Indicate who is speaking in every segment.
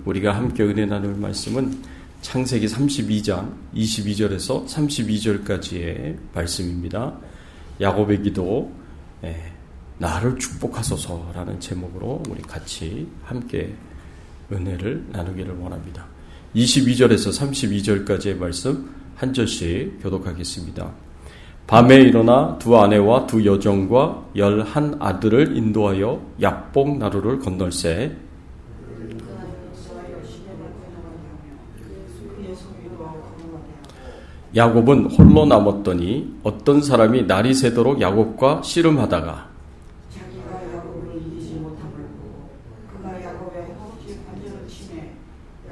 Speaker 1: 우리가 함께 은혜 나눌 말씀은 창세기 32장 22절에서 32절까지의 말씀입니다. 야곱의 기도, 나를 축복하소서라는 제목으로 우리 같이 함께 은혜를 나누기를 원합니다. 22절에서 32절까지의 말씀 한 절씩 교독하겠습니다. 밤에 일어나 두 아내와 두 여종과 11 아들을 인도하여 약복 나루를 건널세. 야곱은 홀로 남았더니 어떤 사람이 날이 새도록 야곱과 씨름하다가
Speaker 2: 자기가 야곱을 이기지 못함을 보고 그가 야곱의 허벅지 관절을 치매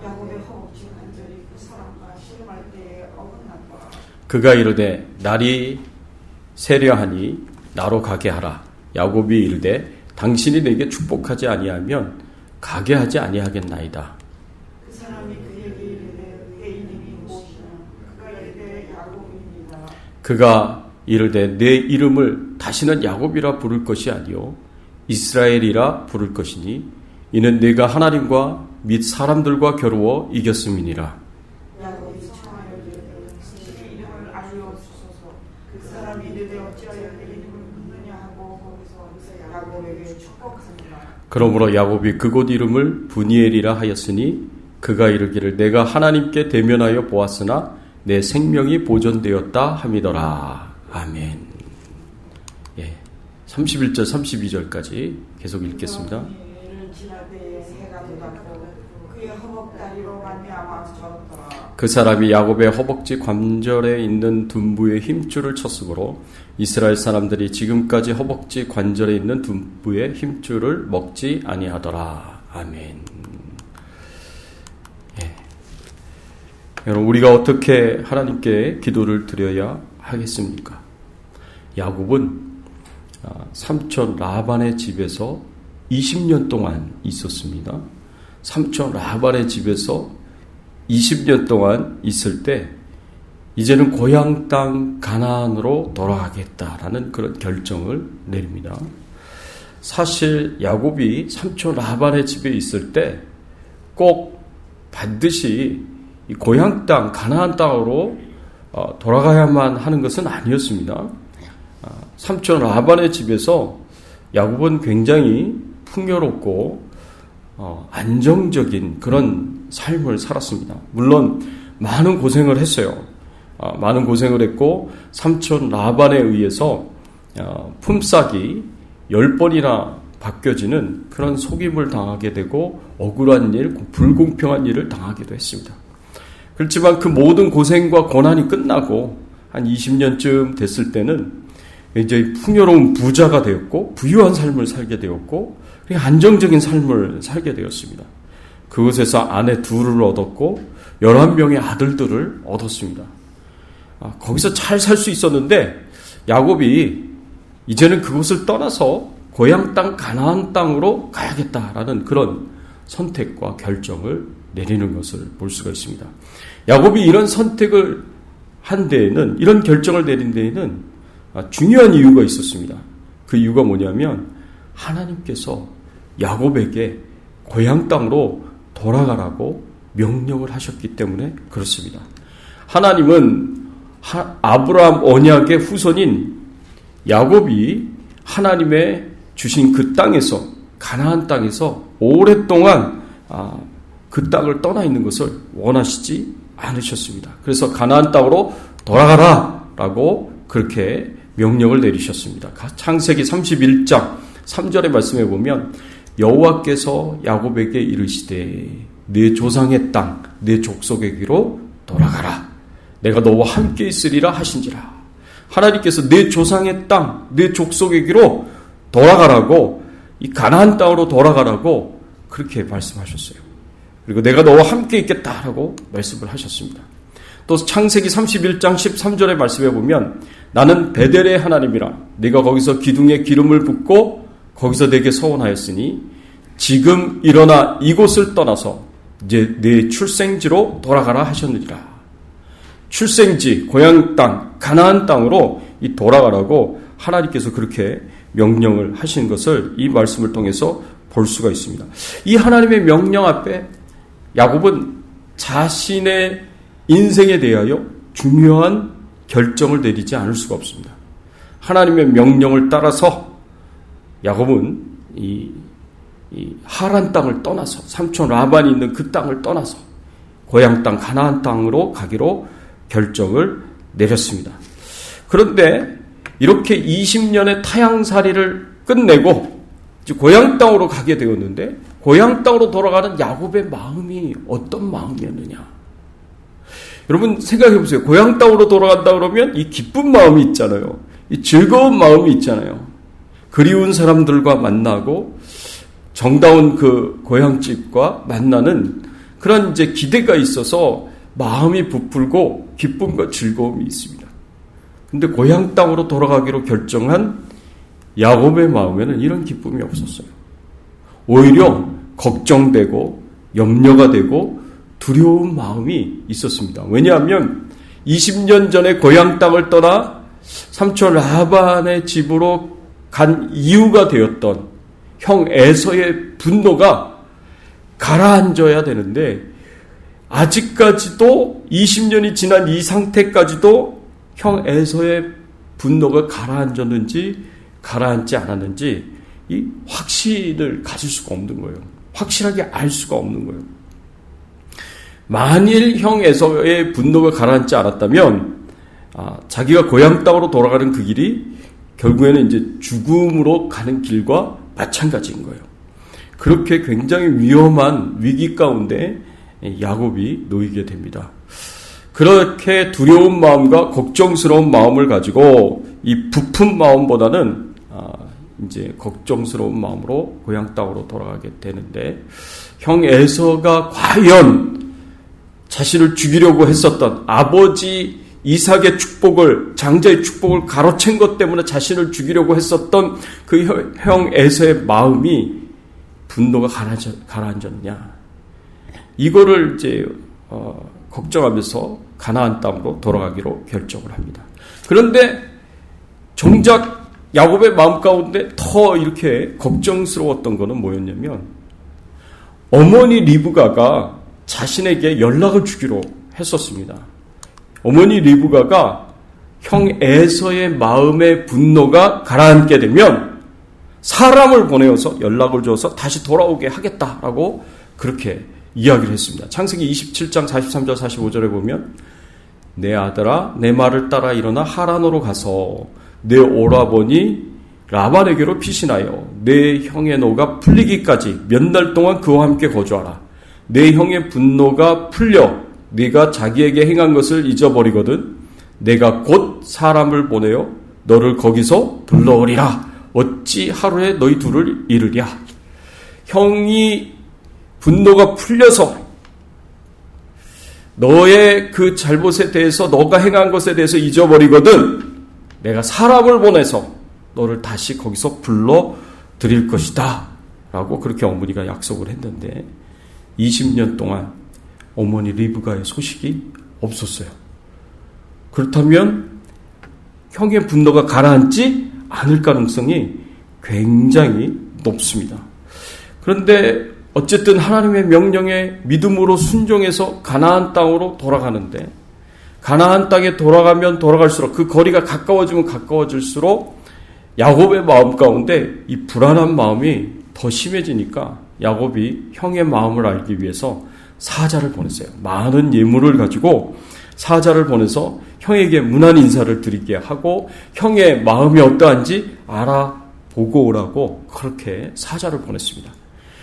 Speaker 2: 야곱의 허벅지 관절이 그 사람과 씨름할 때에 어긋났더라.
Speaker 1: 그가 이르되 날이 새려하니 나로 가게 하라. 야곱이 이르되 당신이 내게 축복하지 아니하면 가게 하지 아니하겠나이다.
Speaker 2: 그 사람이 그에게 이르되 내 이름이 무엇이냐. 그가 이르되 야곱입니다.
Speaker 1: 그가 이르되 내 이름을 다시는 야곱이라 부를 것이 아니요 이스라엘이라 부를 것이니 이는 내가 하나님과 및 사람들과 겨루어 이겼음이니라.
Speaker 2: 야곱이 청하여 이르되 내 이름을 알려주소서. 그 사람이 이르되 어찌하여 내 이름을 묻느냐 하고 거기서 야곱에게 축복하니라.
Speaker 1: 그러므로 야곱이 그곳 이름을 브니엘이라 하였으니 그가 이르기를 내가 하나님께 대면하여 보았으나 내 생명이 보존되었다 함이더라. 아멘. 31절 32절까지 계속 읽겠습니다. 그 사람이 야곱의 허벅지 관절에 있는 둔부의 힘줄을 쳤으므로 이스라엘 사람들이 지금까지 허벅지 관절에 있는 둔부의 힘줄을 먹지 아니하더라. 아멘. 여러분, 우리가 어떻게 하나님께 기도를 드려야 하겠습니까? 야곱은 삼촌 라반의 집에서 20년 동안 있었습니다. 삼촌 라반의 집에서 20년 동안 있을 때 이제는 고향 땅 가나안으로 돌아가겠다라는 그런 결정을 내립니다. 사실 야곱이 삼촌 라반의 집에 있을 때 꼭 반드시 이 고향 땅 가나안 땅으로 돌아가야만 하는 것은 아니었습니다. 삼촌 라반의 집에서 야곱은 굉장히 풍요롭고 안정적인 그런 삶을 살았습니다. 물론 많은 고생을 했어요. 많은 고생을 했고 삼촌 라반에 의해서 품삯이 10번이나 바뀌어지는 그런 속임을 당하게 되고 억울한 일, 불공평한 일을 당하기도 했습니다. 그렇지만 그 모든 고생과 고난이 끝나고 한 20년쯤 됐을 때는 이제 풍요로운 부자가 되었고 부유한 삶을 살게 되었고 안정적인 삶을 살게 되었습니다. 그곳에서 아내 둘을 얻었고 11명의 아들들을 얻었습니다. 거기서 잘 살 수 있었는데 야곱이 이제는 그곳을 떠나서 고향 땅 가나안 땅으로 가야겠다라는 그런 선택과 결정을 내리는 것을 볼 수가 있습니다. 야곱이 이런 선택을 한 데에는, 이런 결정을 내린 데에는 중요한 이유가 있었습니다. 그 이유가 뭐냐면 하나님께서 야곱에게 고향 땅으로 돌아가라고 명령을 하셨기 때문에 그렇습니다. 하나님은 아브라함 언약의 후손인 야곱이 하나님의 주신 그 땅에서, 가나안 땅에서 오랫동안 그 땅을 떠나 있는 것을 원하시지 않으셨습니다. 그래서 가나안 땅으로 돌아가라 라고 그렇게 명령을 내리셨습니다. 창세기 31장 3절의 말씀에 보면 여호와께서 야곱에게 이르시되 네 조상의 땅, 네 족속에게로 돌아가라. 내가 너와 함께 있으리라 하신지라. 하나님께서 네 조상의 땅, 네 족속에게로 돌아가라고, 이 가나안 땅으로 돌아가라고 그렇게 말씀하셨어요. 그리고 내가 너와 함께 있겠다라고 말씀을 하셨습니다. 또 창세기 31장 13절의 말씀에 보면 나는 베델의 하나님이라 네가 거기서 기둥에 기름을 붓고 거기서 내게 서원하였으니 지금 일어나 이곳을 떠나서 이제 내 출생지로 돌아가라 하셨느니라. 출생지, 고향 땅, 가나안 땅으로 이 돌아가라고 하나님께서 그렇게 명령을 하신 것을 이 말씀을 통해서 볼 수가 있습니다. 이 하나님의 명령 앞에 야곱은 자신의 인생에 대하여 중요한 결정을 내리지 않을 수가 없습니다. 하나님의 명령을 따라서 야곱은 이 하란 땅을 떠나서 삼촌 라반이 있는 그 땅을 떠나서 고향 땅 가나안 땅으로 가기로 결정을 내렸습니다. 그런데 이렇게 20년의 타향살이를 끝내고 이제 고향 땅으로 가게 되었는데 고향 땅으로 돌아가는 야곱의 마음이 어떤 마음이었느냐? 여러분 생각해 보세요. 고향 땅으로 돌아간다 그러면 이 기쁜 마음이 있잖아요. 이 즐거운 마음이 있잖아요. 그리운 사람들과 만나고 정다운 그 고향집과 만나는 그런 이제 기대가 있어서 마음이 부풀고 기쁨과 즐거움이 있습니다. 근데 고향 땅으로 돌아가기로 결정한 야곱의 마음에는 이런 기쁨이 없었어요. 오히려 걱정되고 염려가 되고 두려운 마음이 있었습니다. 왜냐하면 20년 전에 고향 땅을 떠나 삼촌 라반의 집으로 간 이유가 되었던 형 에서의 분노가 가라앉아야 되는데 아직까지도 20년이 지난 이 상태까지도 형 에서의 분노가 가라앉았는지 가라앉지 않았는지 이 확신을 가질 수가 없는 거예요. 확실하게 알 수가 없는 거예요. 만일 형 에서의 분노가 가라앉지 않았다면 자기가 고향 땅으로 돌아가는 그 길이 결국에는 이제 죽음으로 가는 길과 마찬가지인 거예요. 그렇게 굉장히 위험한 위기 가운데 야곱이 놓이게 됩니다. 그렇게 두려운 마음과 걱정스러운 마음을 가지고 이 부푼 마음보다는 이제 걱정스러운 마음으로 고향 땅으로 돌아가게 되는데 형 에서가 과연 자신을 죽이려고 했었던 아버지 이삭의 축복을 장자의 축복을 가로챈 것 때문에 자신을 죽이려고 했었던 그 형 에서의 마음이 분노가 가라앉았냐 이거를 이제 걱정하면서 가나안 땅으로 돌아가기로 결정을 합니다. 그런데 정작 야곱의 마음 가운데 더 이렇게 걱정스러웠던 것은 뭐였냐면 어머니 리브가가 자신에게 연락을 주기로 했었습니다. 어머니 리브가가 형 에서의 마음의 분노가 가라앉게 되면 사람을 보내어서 연락을 줘서 다시 돌아오게 하겠다라고 그렇게 이야기를 했습니다. 창세기 27장 43절 45절에 보면 내 아들아 내 말을 따라 일어나 하란으로 가서 내 오라버니 라반에게로 피신하여 내 형의 노가 풀리기까지 몇 날 동안 그와 함께 거주하라. 내 형의 분노가 풀려 네가 자기에게 행한 것을 잊어버리거든 내가 곧 사람을 보내어 너를 거기서 불러오리라. 어찌 하루에 너희 둘을 이르랴. 형이 분노가 풀려서 너의 그 잘못에 대해서 너가 행한 것에 대해서 잊어버리거든 내가 사람을 보내서 너를 다시 거기서 불러 드릴 것이다 라고 그렇게 어머니가 약속을 했는데 20년 동안 어머니 리브가의 소식이 없었어요. 그렇다면 형의 분노가 가라앉지 않을 가능성이 굉장히 높습니다. 그런데 어쨌든 하나님의 명령에 믿음으로 순종해서 가나안 땅으로 돌아가는데 가나안 땅에 돌아가면 돌아갈수록 그 거리가 가까워지면 가까워질수록 야곱의 마음 가운데 이 불안한 마음이 더 심해지니까 야곱이 형의 마음을 알기 위해서 사자를 보냈어요. 많은 예물을 가지고 사자를 보내서 형에게 문안 인사를 드리게 하고 형의 마음이 어떠한지 알아보고 오라고 그렇게 사자를 보냈습니다.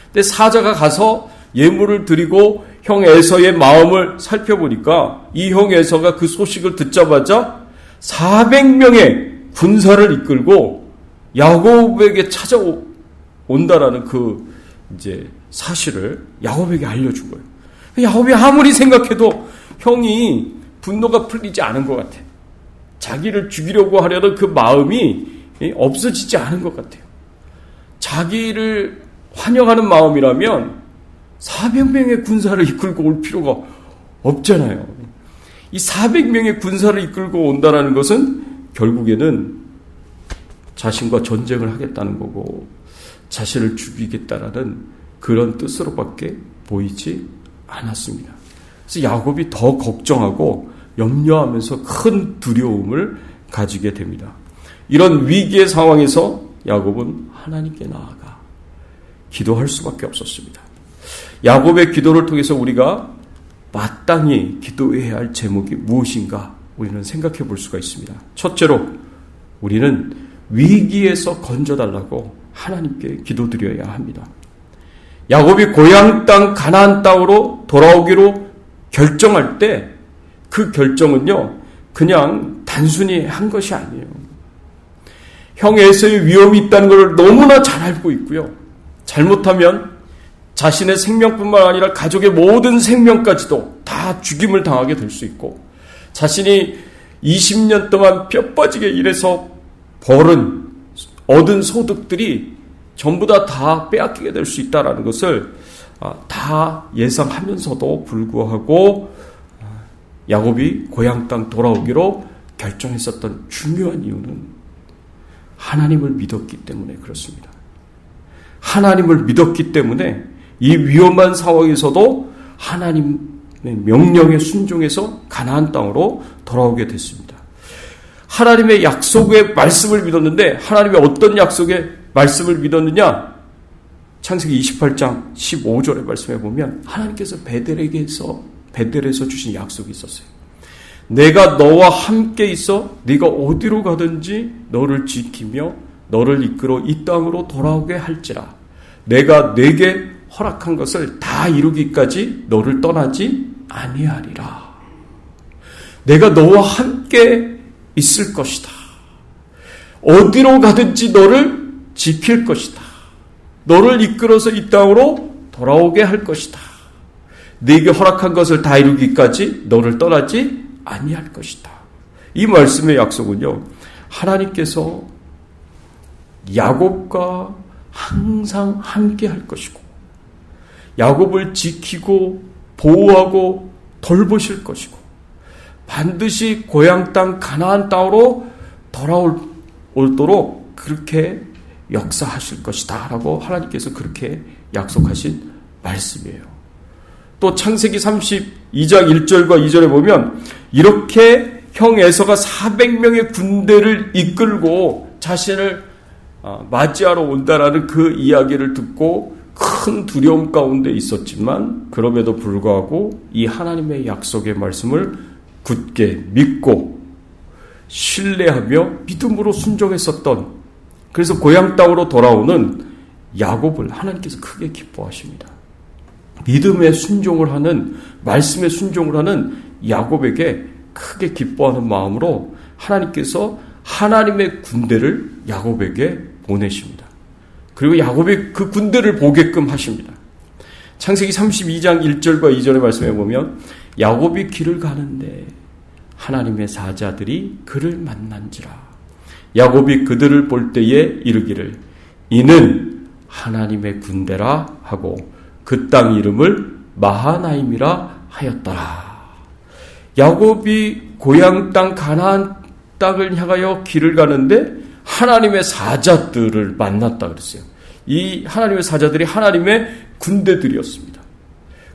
Speaker 1: 근데 사자가 가서 예물을 드리고 형 에서의 마음을 살펴보니까 이 형 에서가 그 소식을 듣자마자 400명의 군사를 이끌고 야곱에게 찾아온다라는 그 이제 사실을 야곱에게 알려준 거예요. 야곱이 아무리 생각해도 형이 분노가 풀리지 않은 것 같아요. 자기를 죽이려고 하려는 그 마음이 없어지지 않은 것 같아요. 자기를 환영하는 마음이라면 400명의 군사를 이끌고 올 필요가 없잖아요. 이 400명의 군사를 이끌고 온다는 것은 결국에는 자신과 전쟁을 하겠다는 거고 자신을 죽이겠다라는 그런 뜻으로밖에 보이지 않았습니다. 그래서 야곱이 더 걱정하고 염려하면서 큰 두려움을 가지게 됩니다. 이런 위기의 상황에서 야곱은 하나님께 나아가 기도할 수밖에 없었습니다. 야곱의 기도를 통해서 우리가 마땅히 기도해야 할 제목이 무엇인가 우리는 생각해 볼 수가 있습니다. 첫째로 우리는 위기에서 건져달라고 하나님께 기도드려야 합니다. 야곱이 고향 땅 가나안 땅으로 돌아오기로 결정할 때 그 결정은요 그냥 단순히 한 것이 아니에요. 형 에서의 위험이 있다는 것을 너무나 잘 알고 있고요. 잘못하면 자신의 생명뿐만 아니라 가족의 모든 생명까지도 다 죽임을 당하게 될 수 있고, 자신이 20년 동안 뼈 빠지게 일해서 얻은 소득들이 전부 다 빼앗기게 될 수 있다는 것을 다 예상하면서도 불구하고 야곱이 고향 땅 돌아오기로 결정했었던 중요한 이유는 하나님을 믿었기 때문에 그렇습니다. 하나님을 믿었기 때문에 이 위험한 상황에서도 하나님의 명령에 순종해서 가나안 땅으로 돌아오게 됐습니다. 하나님의 약속의 말씀을 믿었는데 하나님의 어떤 약속의 말씀을 믿었느냐? 창세기 28장 15절의 말씀에 보면 하나님께서 베델에서 주신 약속이 있었어요. 내가 너와 함께 있어 네가 어디로 가든지 너를 지키며 너를 이끌어 이 땅으로 돌아오게 할지라. 내가 네게 허락한 것을 다 이루기까지 너를 떠나지 아니하리라. 내가 너와 함께 있을 것이다. 어디로 가든지 너를 지킬 것이다. 너를 이끌어서 이 땅으로 돌아오게 할 것이다. 네게 허락한 것을 다 이루기까지 너를 떠나지 아니할 것이다. 이 말씀의 약속은요, 하나님께서 야곱과 항상 함께 할 것이고 야곱을 지키고 보호하고 돌보실 것이고 반드시 고향 땅 가나안 땅으로 돌아오도록 그렇게 역사하실 것이다 라고 하나님께서 그렇게 약속하신 말씀이에요. 또 창세기 32장 1절과 2절에 보면 이렇게 형 에서가 400명의 군대를 이끌고 자신을 맞이하러 온다라는 그 이야기를 듣고 큰 두려움 가운데 있었지만 그럼에도 불구하고 이 하나님의 약속의 말씀을 굳게 믿고 신뢰하며 믿음으로 순종했었던, 그래서 고향 땅으로 돌아오는 야곱을 하나님께서 크게 기뻐하십니다. 믿음에 순종을 하는, 말씀에 순종을 하는 야곱에게 크게 기뻐하는 마음으로 하나님께서 하나님의 군대를 야곱에게 보내십니다. 그리고 야곱이 그 군대를 보게끔 하십니다. 창세기 32장 1절과 2절의 말씀에 보면 야곱이 길을 가는데 하나님의 사자들이 그를 만난지라. 야곱이 그들을 볼 때에 이르기를 이는 하나님의 군대라 하고 그 땅 이름을 마하나임이라 하였더라. 야곱이 고향 땅 가나안 땅을 향하여 길을 가는데 하나님의 사자들을 만났다 그랬어요. 이 하나님의 사자들이 하나님의 군대들이었습니다.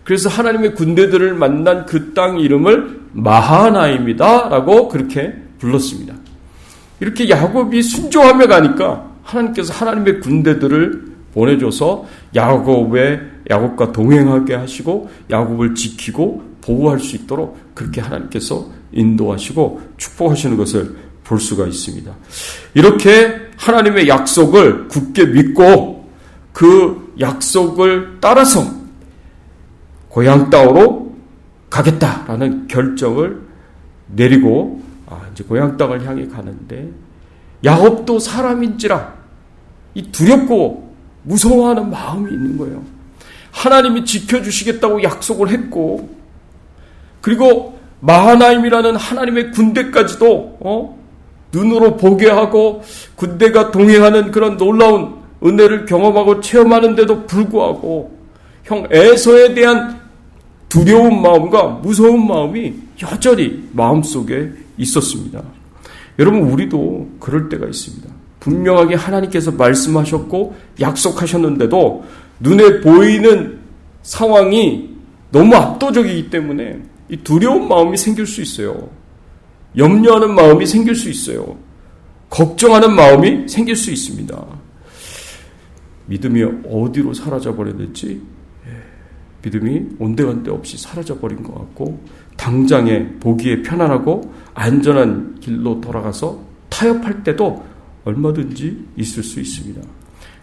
Speaker 1: 그래서 하나님의 군대들을 만난 그 땅 이름을 마하나임이다 라고 그렇게 불렀습니다. 이렇게 야곱이 순종하며 가니까 하나님께서 하나님의 군대들을 보내줘서 야곱과 동행하게 하시고 야곱을 지키고 보호할 수 있도록 그렇게 하나님께서 인도하시고 축복하시는 것을 볼 수가 있습니다. 이렇게 하나님의 약속을 굳게 믿고 그 약속을 따라서 고향 땅으로 가겠다라는 결정을 내리고 이제 고향 땅을 향해 가는데 야곱도 사람인지라 이 두렵고 무서워하는 마음이 있는 거예요. 하나님이 지켜주시겠다고 약속을 했고 그리고 마하나임이라는 하나님의 군대까지도 눈으로 보게 하고 군대가 동행하는 그런 놀라운 은혜를 경험하고 체험하는데도 불구하고 형 에서에 대한 두려운 마음과 무서운 마음이 여전히 마음속에 있었습니다. 여러분 우리도 그럴 때가 있습니다. 분명하게 하나님께서 말씀하셨고 약속하셨는데도 눈에 보이는 상황이 너무 압도적이기 때문에 이 두려운 마음이 생길 수 있어요. 염려하는 마음이 생길 수 있어요. 걱정하는 마음이 생길 수 있습니다. 믿음이 어디로 사라져버렸는지, 믿음이 온데간데 없이 사라져버린 것 같고, 당장에 보기에 편안하고 안전한 길로 돌아가서 타협할 때도 얼마든지 있을 수 있습니다.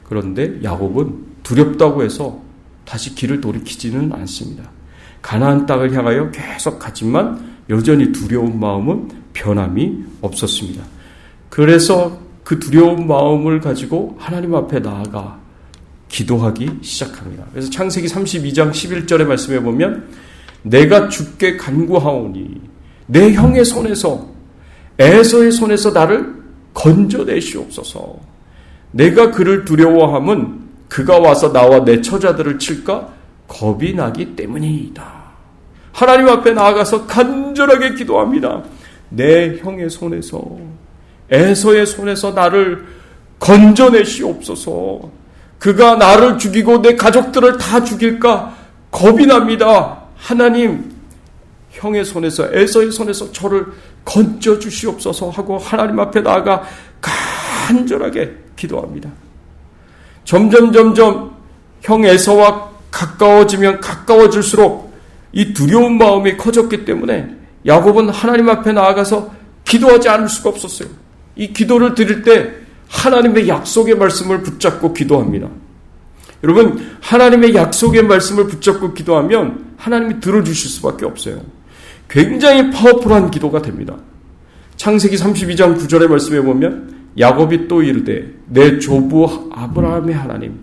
Speaker 1: 그런데 야곱은 두렵다고 해서 다시 길을 돌이키지는 않습니다. 가나안 땅을 향하여 계속 가지만 여전히 두려운 마음은 변함이 없었습니다. 그래서 그 두려운 마음을 가지고 하나님 앞에 나아가 기도하기 시작합니다. 그래서 창세기 32장 11절의 말씀에 보면 내가 주께 간구하오니 내 형의 손에서 에서의 손에서 나를 건져내시옵소서. 내가 그를 두려워함은 그가 와서 나와 내 처자들을 칠까 겁이 나기 때문이다. 하나님 앞에 나아가서 간절하게 기도합니다. 내 형의 손에서 에서의 손에서 나를 건져내시옵소서. 그가 나를 죽이고 내 가족들을 다 죽일까 겁이 납니다. 하나님, 형의 손에서 에서의 손에서 저를 건져 주시옵소서 하고 하나님 앞에 나아가 간절하게 기도합니다. 점점 형 에서와 가까워지면 가까워질수록 이 두려운 마음이 커졌기 때문에 야곱은 하나님 앞에 나아가서 기도하지 않을 수가 없었어요. 이 기도를 드릴 때 하나님의 약속의 말씀을 붙잡고 기도합니다. 여러분, 하나님의 약속의 말씀을 붙잡고 기도하면 하나님이 들어주실 수밖에 없어요. 굉장히 파워풀한 기도가 됩니다. 창세기 32장 9절의 말씀에 보면 야곱이 또 이르되 내 조부 아브라함의 하나님,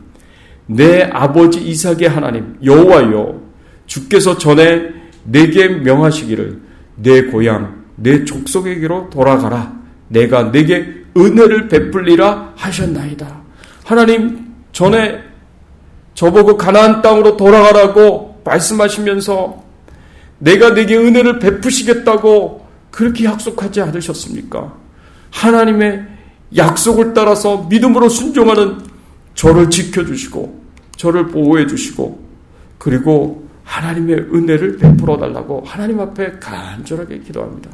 Speaker 1: 내 아버지 이삭의 하나님 여호와여, 주께서 전에 내게 명하시기를 내 고향 내 족속에게로 돌아가라, 내가 내게 은혜를 베풀리라 하셨나이다. 하나님 전에 저보고 가나안 땅으로 돌아가라고 말씀하시면서 내가 내게 은혜를 베푸시겠다고 그렇게 약속하지 않으셨습니까? 하나님의 약속을 따라서 믿음으로 순종하는 저를 지켜주시고 저를 보호해 주시고 그리고 하나님의 은혜를 베풀어 달라고 하나님 앞에 간절하게 기도합니다.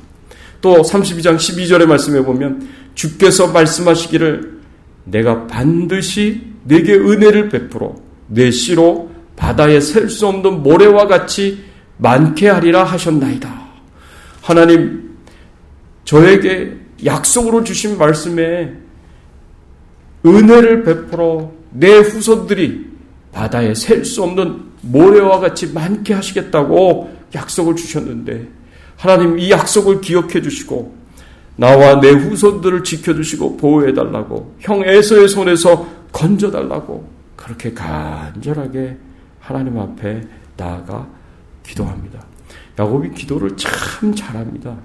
Speaker 1: 또 32장 12절의 말씀에 보면 주께서 말씀하시기를 내가 반드시 내게 은혜를 베풀어 내 씨로 바다에 셀 수 없는 모래와 같이 많게 하리라 하셨나이다. 하나님, 저에게 약속으로 주신 말씀에 은혜를 베풀어 내 후손들이 바다에 셀 수 없는 모래와 같이 많게 하시겠다고 약속을 주셨는데 하나님 이 약속을 기억해 주시고 나와 내 후손들을 지켜주시고 보호해달라고 형 에서의 손에서 건져달라고 그렇게 간절하게 하나님 앞에 나아가 기도합니다. 야곱이 기도를 참 잘합니다.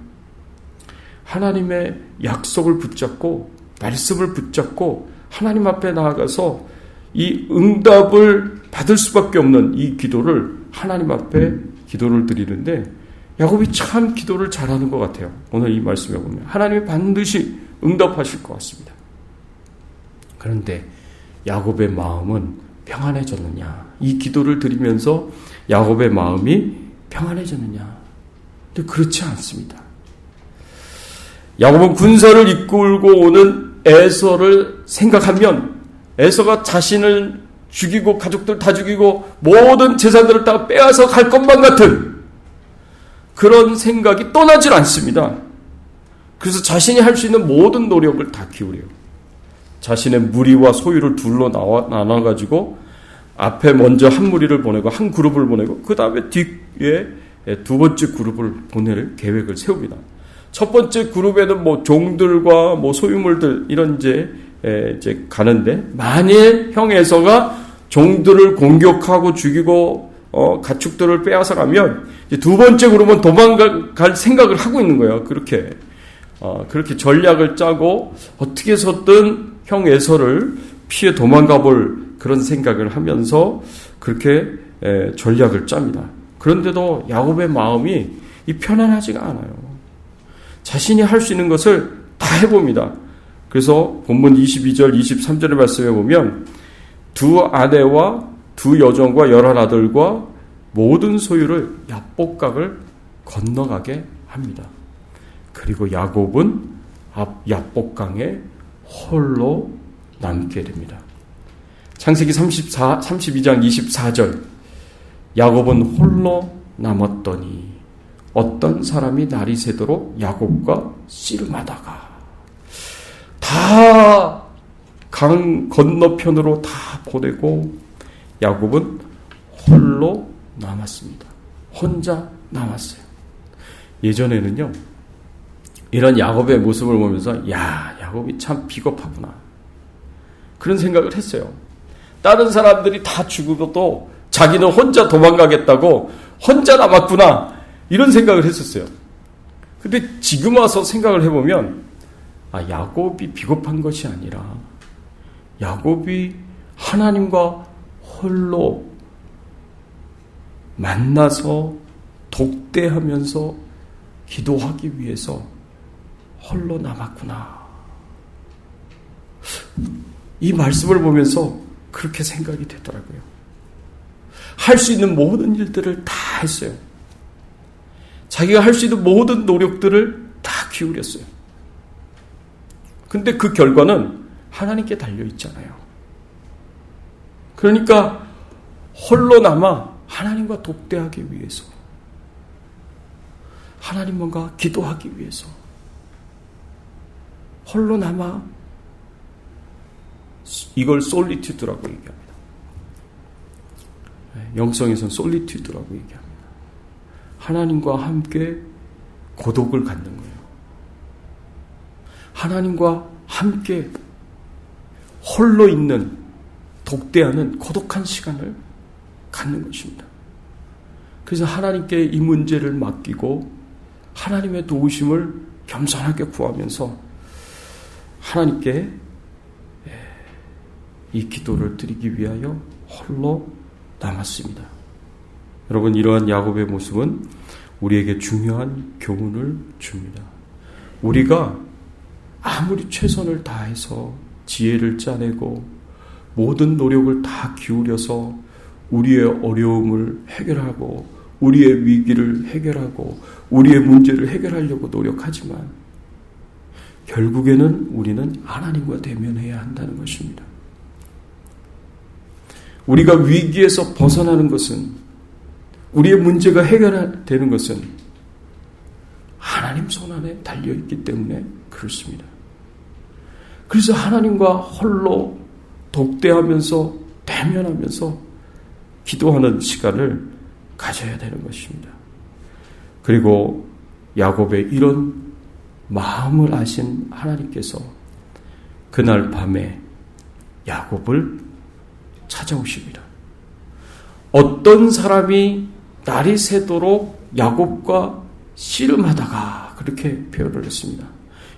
Speaker 1: 하나님의 약속을 붙잡고 말씀을 붙잡고 하나님 앞에 나아가서 이 응답을 받을 수밖에 없는 이 기도를 하나님 앞에 기도를 드리는데 야곱이 참 기도를 잘하는 것 같아요. 오늘 이 말씀에 보면 하나님이 반드시 응답하실 것 같습니다. 그런데 야곱의 마음은 평안해졌느냐? 이 기도를 드리면서 야곱의 마음이 평안해졌느냐? 근데 그렇지 않습니다. 야곱은 군사를 이끌고 오는 에서를 생각하면 에서가 자신을 죽이고 가족들 다 죽이고 모든 재산들을 다 빼앗아 갈 것만 같은 그런 생각이 떠나질 않습니다. 그래서 자신이 할 수 있는 모든 노력을 다 기울여요. 자신의 무리와 소유를 둘로 나눠가지고 앞에 먼저 한 무리를 보내고 한 그룹을 보내고 그 다음에 뒤에 두 번째 그룹을 보낼 계획을 세웁니다. 첫 번째 그룹에는 뭐 종들과 뭐 소유물들 이런 이제 가는데 만일 형 에서가 종들을 공격하고 죽이고 가축들을 빼앗아 가면 이제 두 번째 그룹은 도망갈 생각을 하고 있는 거예요. 그렇게 전략을 짜고 어떻게 해서든 형 에서를 피해 도망가 볼 그런 생각을 하면서 그렇게 전략을 짭니다. 그런데도 야곱의 마음이 편안하지가 않아요. 자신이 할 수 있는 것을 다 해봅니다. 그래서 본문 22절 23절의 말씀에 보면 두 아내와 두 여종과 11 아들과 모든 소유를 야복강을 건너가게 합니다. 그리고 야곱은 앞 야복강에 홀로 남게 됩니다. 창세기 32장 24절 야곱은 홀로 남았더니 어떤 사람이 날이 새도록 야곱과 씨름하다가 다 강 건너편으로 다 보내고 야곱은 홀로 남았습니다. 혼자 남았어요. 예전에는요, 이런 야곱의 모습을 보면서 야, 야곱이 참 비겁하구나 그런 생각을 했어요. 다른 사람들이 다 죽어도 자기는 혼자 도망가겠다고 혼자 남았구나 이런 생각을 했었어요. 근데 지금 와서 생각을 해보면 야곱이 비겁한 것이 아니라 야곱이 하나님과 홀로 만나서 독대하면서 기도하기 위해서 홀로 남았구나. 이 말씀을 보면서 그렇게 생각이 되더라고요. 할 수 있는 모든 일들을 다 했어요. 자기가 할 수 있는 모든 노력들을 다 기울였어요. 근데 그 결과는 하나님께 달려있잖아요. 그러니까 홀로 남아 하나님과 독대하기 위해서, 하나님과 기도하기 위해서 홀로 남아, 이걸 솔리튜드라고 얘기합니다. 영성에서는 솔리튜드라고 얘기합니다. 하나님과 함께 고독을 갖는 거예요. 하나님과 함께 홀로 있는, 독대하는 고독한 시간을 갖는 것입니다. 그래서 하나님께 이 문제를 맡기고 하나님의 도우심을 겸손하게 구하면서 하나님께 이 기도를 드리기 위하여 홀로 남았습니다. 여러분, 이러한 야곱의 모습은 우리에게 중요한 교훈을 줍니다. 우리가 아무리 최선을 다해서 지혜를 짜내고 모든 노력을 다 기울여서 우리의 어려움을 해결하고 우리의 위기를 해결하고 우리의 문제를 해결하려고 노력하지만 결국에는 우리는 하나님과 대면해야 한다는 것입니다. 우리가 위기에서 벗어나는 것은, 우리의 문제가 해결되는 것은 하나님 손안에 달려있기 때문에 그렇습니다. 그래서 하나님과 홀로 독대하면서 대면하면서 기도하는 시간을 가져야 되는 것입니다. 그리고 야곱의 이런 마음을 아신 하나님께서 그날 밤에 야곱을 찾아오십니다. 어떤 사람이 날이 새도록 야곱과 씨름하다가, 그렇게 표현을 했습니다.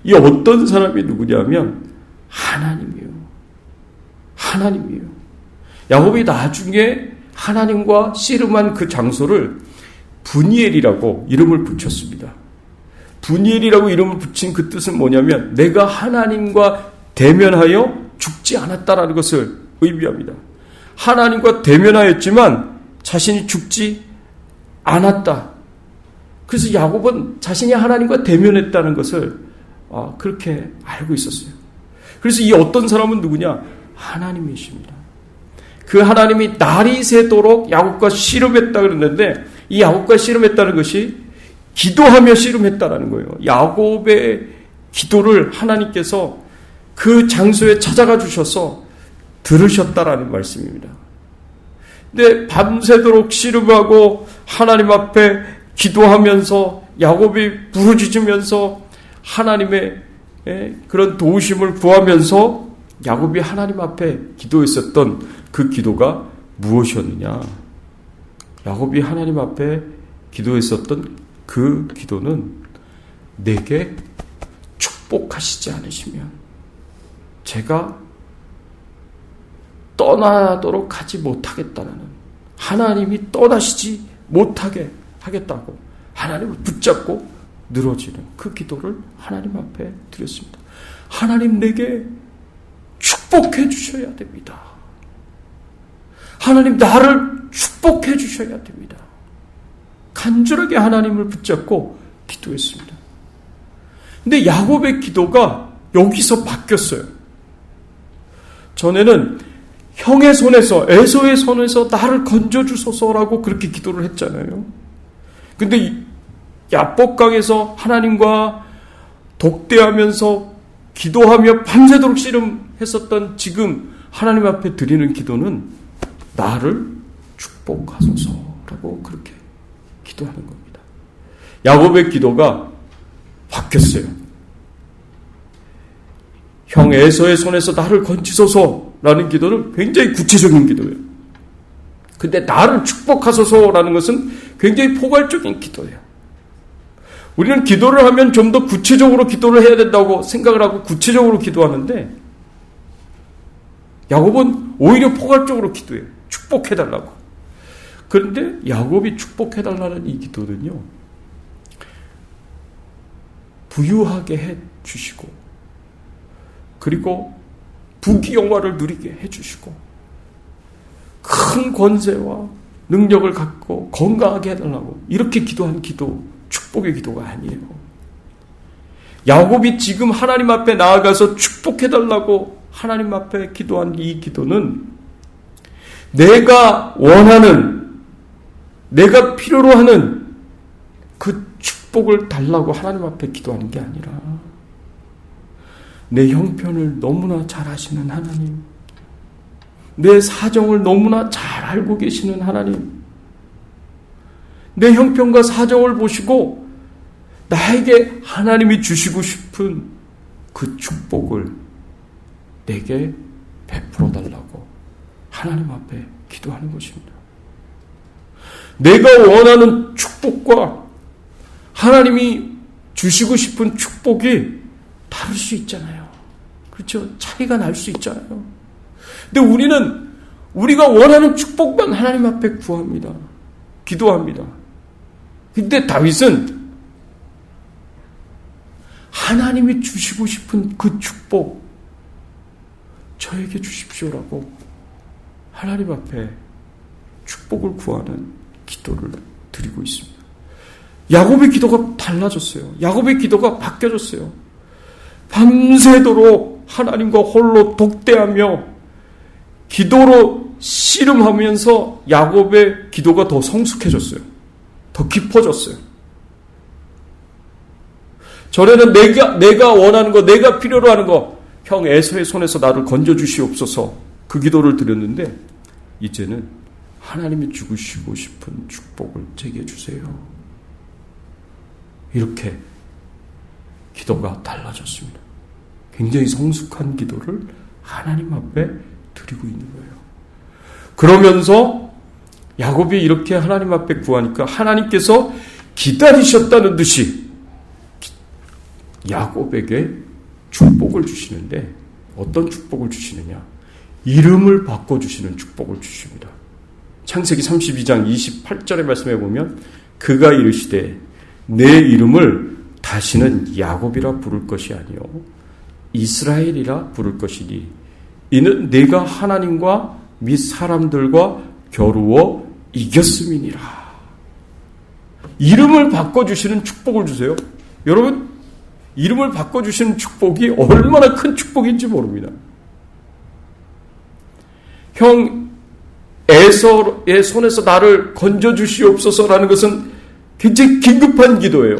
Speaker 1: 이 어떤 사람이 누구냐면 하나님이요. 하나님이요. 야곱이 나중에 하나님과 씨름한 그 장소를 브니엘이라고 이름을 붙였습니다. 브니엘이라고 이름을 붙인 그 뜻은 뭐냐면 내가 하나님과 대면하여 죽지 않았다라는 것을 의미합니다. 하나님과 대면하였지만 자신이 죽지 않았다. 그래서 야곱은 자신이 하나님과 대면했다는 것을 그렇게 알고 있었어요. 그래서 이 어떤 사람은 누구냐? 하나님이십니다. 그 하나님이 날이 새도록 야곱과 씨름했다 그랬는데, 이 야곱과 씨름했다는 것이 기도하며 씨름했다라는 거예요. 야곱의 기도를 하나님께서 그 장소에 찾아가 주셔서 들으셨다라는 말씀입니다. 근데 밤새도록 씨름하고 하나님 앞에 기도하면서 야곱이 부르짖으면서 하나님의 그런 도우심을 구하면서 야곱이 하나님 앞에 기도했었던 그 기도가 무엇이었느냐? 야곱이 하나님 앞에 기도했었던 그 기도는 내게 축복하시지 않으시면 제가 떠나도록 하지 못하겠다는, 하나님이 떠나시지 못하게 하겠다고 하나님을 붙잡고 늘어지는 그 기도를 하나님 앞에 드렸습니다. 하나님 내게 축복해 주셔야 됩니다. 하나님 나를 축복해 주셔야 됩니다. 간절하게 하나님을 붙잡고 기도했습니다. 근데 야곱의 기도가 여기서 바뀌었어요. 전에는 형의 손에서, 에서의 손에서 나를 건져주소서라고 그렇게 기도를 했잖아요. 근데 야복강에서 하나님과 독대하면서 기도하며 밤새도록 씨름했었던 지금 하나님 앞에 드리는 기도는 나를 축복하소서라고 그렇게 기도하는 겁니다. 야곱의 기도가 바뀌었어요. 형 에서의 손에서 나를 건지소서라는 기도는 굉장히 구체적인 기도예요. 근데 나를 축복하소서라는 것은 굉장히 포괄적인 기도예요. 우리는 기도를 하면 좀 더 구체적으로 기도를 해야 된다고 생각을 하고 구체적으로 기도하는데 야곱은 오히려 포괄적으로 기도해요. 축복해달라고. 그런데 야곱이 축복해달라는 이 기도는요, 부유하게 해주시고 그리고 부귀영화를 누리게 해주시고 큰 권세와 능력을 갖고 건강하게 해달라고 이렇게 기도한 기도, 축복의 기도가 아니에요. 야곱이 지금 하나님 앞에 나아가서 축복해달라고 하나님 앞에 기도한 이 기도는 내가 원하는, 내가 필요로 하는 그 축복을 달라고 하나님 앞에 기도하는 게 아니라 내 형편을 너무나 잘 아시는 하나님, 내 사정을 너무나 잘 알고 계시는 하나님, 내 형편과 사정을 보시고 나에게 하나님이 주시고 싶은 그 축복을 내게 베풀어 달라고 하나님 앞에 기도하는 것입니다. 내가 원하는 축복과 하나님이 주시고 싶은 축복이 다를 수 있잖아요. 그렇죠? 차이가 날 수 있잖아요. 근데 우리는 우리가 원하는 축복만 하나님 앞에 구합니다. 기도합니다. 근데 다윗은 하나님이 주시고 싶은 그 축복 저에게 주십시오라고 하나님 앞에 축복을 구하는 기도를 드리고 있습니다. 야곱의 기도가 달라졌어요. 야곱의 기도가 바뀌어졌어요. 밤새도록 하나님과 홀로 독대하며 기도로 씨름하면서 야곱의 기도가 더 성숙해졌어요. 더 깊어졌어요. 전에는 내가 원하는 거, 내가 필요로 하는 거, 형 에서의 손에서 나를 건져주시옵소서 그 기도를 드렸는데 이제는 하나님이 주시고 싶은 축복을 제게 주세요. 이렇게 기도가 달라졌습니다. 굉장히 성숙한 기도를 하나님 앞에 드리고 있는 거예요. 그러면서 야곱이 이렇게 하나님 앞에 구하니까 하나님께서 기다리셨다는 듯이 야곱에게 축복을 주시는데 어떤 축복을 주시느냐? 이름을 바꿔주시는 축복을 주십니다. 창세기 32장 28절의 말씀에 보면 그가 이르시되 내 이름을 다시는 야곱이라 부를 것이 아니요 이스라엘이라 부를 것이니 이는 내가 하나님과 및 사람들과 겨루어 이겼음이니라. 이름을 바꿔주시는 축복을 주세요. 여러분, 이름을 바꿔주시는 축복이 얼마나 큰 축복인지 모릅니다. 형 에서의 손에서 나를 건져주시옵소서라는 것은 굉장히 긴급한 기도예요.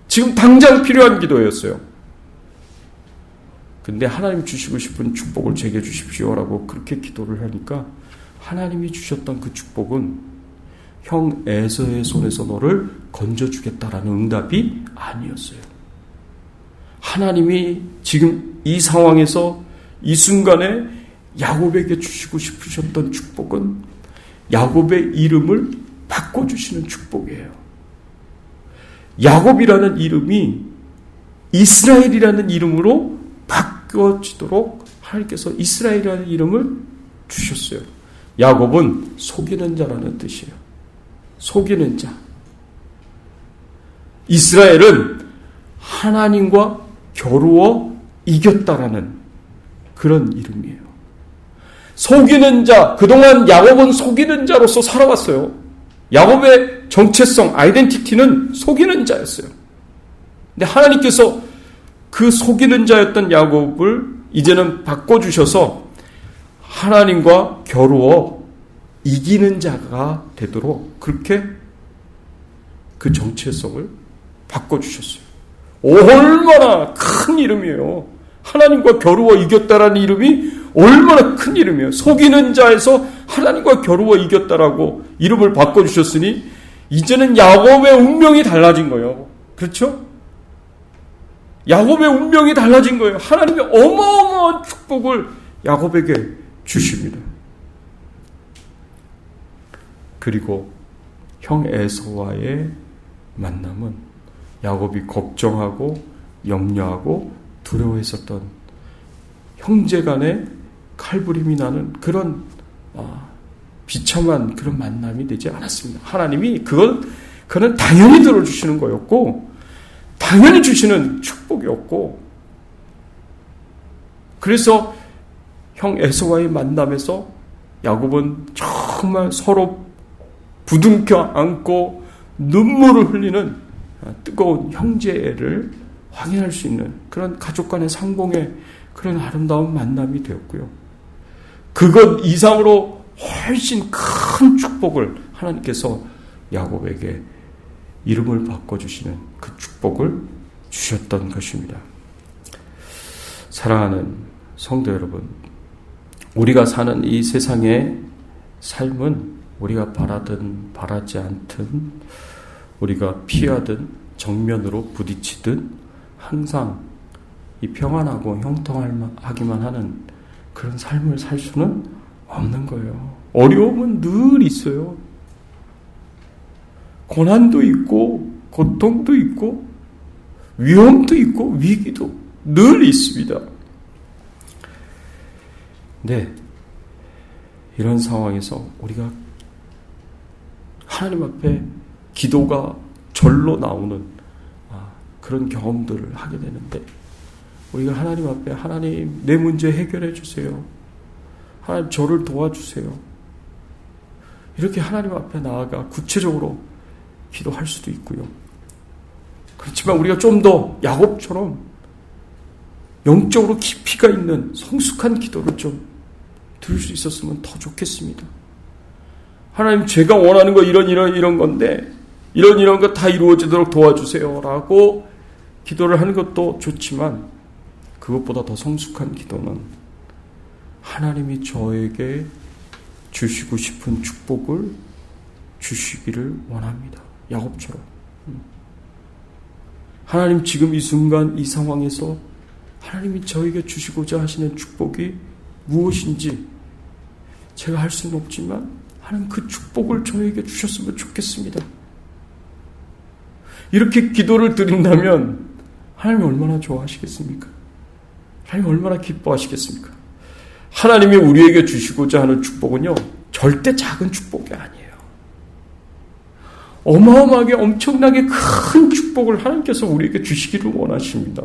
Speaker 1: 지금 당장 필요한 기도였어요. 근데 하나님 주시고 싶은 축복을 제게 주십시오라고 그렇게 기도를 하니까 하나님이 주셨던 그 축복은 형 에서의 손에서 너를 건져주겠다라는 응답이 아니었어요. 하나님이 지금 이 상황에서 이 순간에 야곱에게 주시고 싶으셨던 축복은 야곱의 이름을 바꿔주시는 축복이에요. 야곱이라는 이름이 이스라엘이라는 이름으로 바꿔지도록 하나님께서 이스라엘이라는 이름을 주셨어요. 야곱은 속이는 자라는 뜻이에요. 속이는 자. 이스라엘은 하나님과 겨루어 이겼다라는 그런 이름이에요. 속이는 자, 그동안 야곱은 속이는 자로서 살아왔어요. 야곱의 정체성, 아이덴티티는 속이는 자였어요. 근데 하나님께서 그 속이는 자였던 야곱을 이제는 바꿔주셔서 하나님과 겨루어 이기는 자가 되도록 그렇게 그 정체성을 바꿔주셨어요. 얼마나 큰 이름이에요. 하나님과 겨루어 이겼다라는 이름이 얼마나 큰 이름이에요. 속이는 자에서 하나님과 겨루어 이겼다라고 이름을 바꿔주셨으니 이제는 야곱의 운명이 달라진 거예요. 그렇죠? 야곱의 운명이 달라진 거예요. 하나님이 어마어마한 축복을 야곱에게 주십니다. 그리고 형 에서와의 만남은 야곱이 걱정하고 염려하고 두려워했었던 형제 간의 칼부림이 나는 그런 비참한 그런 만남이 되지 않았습니다. 하나님이 그는 당연히 들어주시는 거였고 당연히 주시는 축복이었고, 그래서 형 에서와의 만남에서 야곱은 정말 서로 부둥켜 안고 눈물을 흘리는 뜨거운 형제를 확인할 수 있는 그런 가족 간의 상봉의 그런 아름다운 만남이 되었고요. 그것 이상으로 훨씬 큰 축복을 하나님께서 야곱에게 이름을 바꿔주시는 그 축복을 주셨던 것입니다. 사랑하는 성도 여러분, 우리가 사는 이 세상의 삶은 우리가 바라든 바라지 않든 우리가 피하든 정면으로 부딪히든 항상 이 평안하고 형통하기만 하는 그런 삶을 살 수는 없는 거예요. 어려움은 늘 있어요. 고난도 있고 고통도 있고 위험도 있고 위기도 늘 있습니다. 네, 이런 상황에서 우리가 하나님 앞에 기도가 절로 나오는 그런 경험들을 하게 되는데, 우리가 하나님 앞에 하나님 내 문제 해결해 주세요. 하나님 저를 도와주세요. 이렇게 하나님 앞에 나아가 구체적으로 기도할 수도 있고요. 그렇지만 우리가 좀 더 야곱처럼 영적으로 깊이가 있는 성숙한 기도를 좀 드릴 수 있었으면 더 좋겠습니다. 하나님 제가 원하는 거 이런 건데 이런 거 다 이루어지도록 도와주세요 라고 기도를 하는 것도 좋지만, 그것보다 더 성숙한 기도는 하나님이 저에게 주시고 싶은 축복을 주시기를 원합니다. 야곱처럼. 하나님 지금 이 순간 이 상황에서 하나님이 저에게 주시고자 하시는 축복이 무엇인지 제가 할 수는 없지만 하나님 그 축복을 저에게 주셨으면 좋겠습니다. 이렇게 기도를 드린다면 하나님이 얼마나 좋아하시겠습니까? 하나님이 얼마나 기뻐하시겠습니까? 하나님이 우리에게 주시고자 하는 축복은요, 절대 작은 축복이 아니에요. 어마어마하게 엄청나게 큰 축복을 하나님께서 우리에게 주시기를 원하십니다.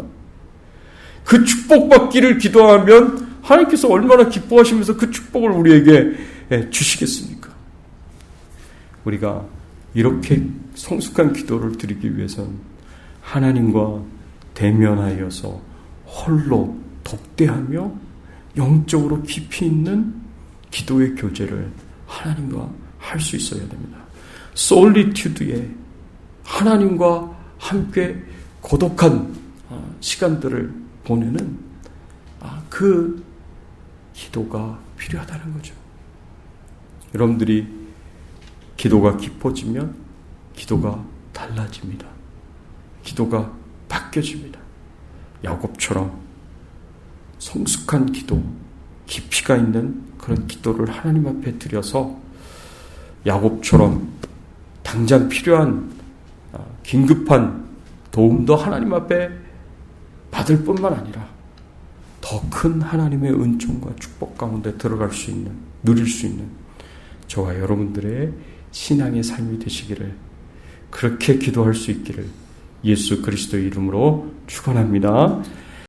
Speaker 1: 그 축복받기를 기도하면 하나님께서 얼마나 기뻐하시면서 그 축복을 우리에게 주시겠습니까? 우리가 이렇게 성숙한 기도를 드리기 위해서는 하나님과 대면하여서 홀로 독대하며 영적으로 깊이 있는 기도의 교제를 하나님과 할 수 있어야 됩니다. 솔리튜드에 하나님과 함께 고독한 시간들을 보내는 그 기도가 필요하다는 거죠. 여러분들이 기도가 깊어지면 기도가 달라집니다. 기도가 바뀌어집니다. 야곱처럼 성숙한 기도, 깊이가 있는 그런 기도를 하나님 앞에 드려서 야곱처럼 당장 필요한 긴급한 도움도 하나님 앞에 받을 뿐만 아니라 더 큰 하나님의 은총과 축복 가운데 들어갈 수 있는, 누릴 수 있는 저와 여러분들의 신앙의 삶이 되시기를, 그렇게 기도할 수 있기를 예수 그리스도의 이름으로 축원합니다.